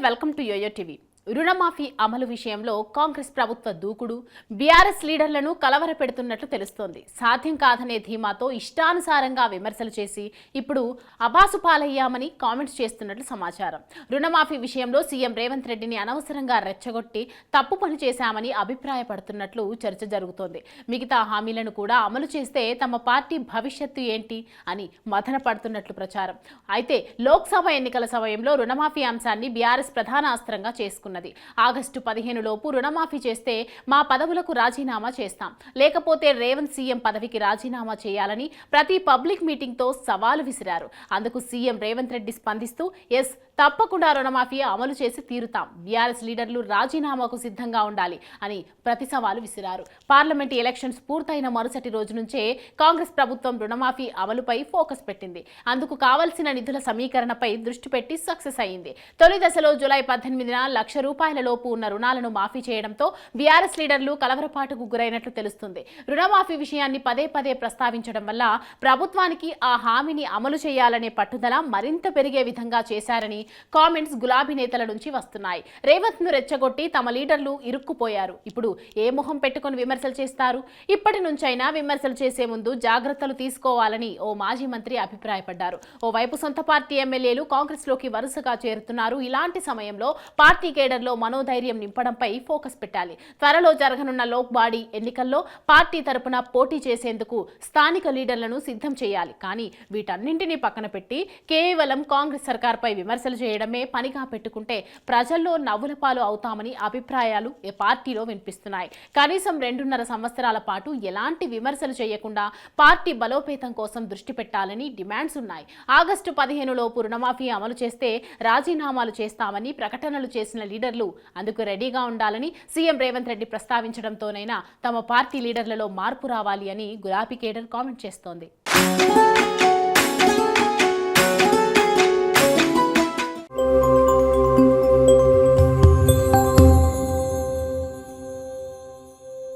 Welcome to yo-yo TV. రుణమాఫీ అమలు విషయంలో కాంగ్రెస్ ప్రభుత్వ దూకుడు బీఆర్ఎస్ లీడర్లను కలవరపెడుతున్నట్లు తెలుస్తోంది. సాధ్యం కాదనే ధీమాతో ఇష్టానుసారంగా విమర్శలు చేసి ఇప్పుడు అబాసు పాలయ్యామని కామెంట్స్ చేస్తున్నట్లు సమాచారం. రుణమాఫీ విషయంలో సీఎం రేవంత్ రెడ్డిని అనవసరంగా రెచ్చగొట్టి తప్పు పని చేశామని అభిప్రాయపడుతున్నట్లు చర్చ జరుగుతోంది. మిగతా హామీలను కూడా అమలు చేస్తే తమ పార్టీ భవిష్యత్తు ఏంటి అని మదన పడుతున్నట్లు ప్రచారం. అయితే లోక్సభ ఎన్నికల సమయంలో రుణమాఫీ అంశాన్ని బీఆర్ఎస్ ప్రధాన అస్త్రంగా చేసుకున్నది. ఆగస్టు 15 లోపు రుణమాఫీ చేస్తే మా పదవులకు రాజీనామా చేస్తాం, లేకపోతే రేవంత్ సీఎం పదవికి రాజీనామా చేయాలని ప్రతి పబ్లిక్ మీటింగ్ తో సవాలు విసిరారు. అందుకు సీఎం రేవంత్ రెడ్డి స్పందిస్తూ ఎస్ తప్పకుండా రుణమాఫీ అమలు చేసి తీరుతాం, బీఆర్ఎస్ లీడర్లు రాజీనామాకు సిద్ధంగా ఉండాలి అని ప్రతి సవాలు విసిరారు. పార్లమెంటు ఎలక్షన్స్ పూర్తయిన మరుసటి రోజు నుంచే కాంగ్రెస్ ప్రభుత్వం రుణమాఫీ అమలుపై ఫోకస్ పెట్టింది. అందుకు కావలసిన నిధుల సమీకరణపై దృష్టి పెట్టి సక్సెస్ అయింది. తొలి దశలో జూలై 18న ₹1,00,000 లోపు ఉన్న రుణాలను మాఫీ చేయడంతో బీఆర్ఎస్ లీడర్లు కలవరపాటుకు గురైనట్లు తెలుస్తుంది. రుణమాఫీ విషయాన్ని పదే పదే ప్రస్తావించడం వల్ల ప్రభుత్వానికి ఆ హామీని అమలు చేయాలనే పట్టుదల మరింత పెరిగే విధంగా చేశారని కామెంట్స్ గులాబీ నేతల నుంచి వస్తున్నాయి. రేవంత్ ను రెచ్చగొట్టి తమ లీడర్లు ఇరుక్కుపోయారు, ఇప్పుడు ఏ మొహం పెట్టుకుని విమర్శలు చేస్తారు? ఇప్పటి నుంచైనా విమర్శలు చేసే ముందు జాగ్రత్తలు తీసుకోవాలని ఓ మాజీ మంత్రి అభిప్రాయపడ్డారు. ఓవైపు సొంత పార్టీ ఎమ్మెల్యేలు కాంగ్రెస్ లోకి వరుసగా చేరుతున్నారు. ఇలాంటి సమయంలో పార్టీ కేడర్లో మనోధైర్యం నింపడంపై ఫోకస్ పెట్టాలి. త్వరలో జరగనున్న లోక్ బాడీ ఎన్నికల్లో పార్టీ తరపున పోటీ చేసేందుకు స్థానిక లీడర్లను సిద్ధం చేయాలి. కానీ వీటన్నింటినీ పక్కన పెట్టి కేవలం కాంగ్రెస్ సర్కార్పై విమర్శలు చేయడమే పనిగా పెట్టుకుంటే ప్రజల్లో నవ్వుల పాలు అవుతామని అభిప్రాయాలు పార్టీలో వినిపిస్తున్నాయి. కనీసం 2.5 సంవత్సరాల పాటు ఎలాంటి విమర్శలు చేయకుండా పార్టీ బలోపేతం కోసం దృష్టి పెట్టాలని డిమాండ్స్ ఉన్నాయి. ఆగస్టు 15 లోపు రుణమాఫీ అమలు చేస్తే రాజీనామాలు చేస్తామని ప్రకటనలు చేసిన లీడర్లు అందుకు రెడీగా ఉండాలని సీఎం రేవంత్ రెడ్డి ప్రస్తావించడంతోనైనా తమ పార్టీ లీడర్లలో మార్పు రావాలి అని గులాబీ కేడర్ కామెంట్ చేస్తోంది.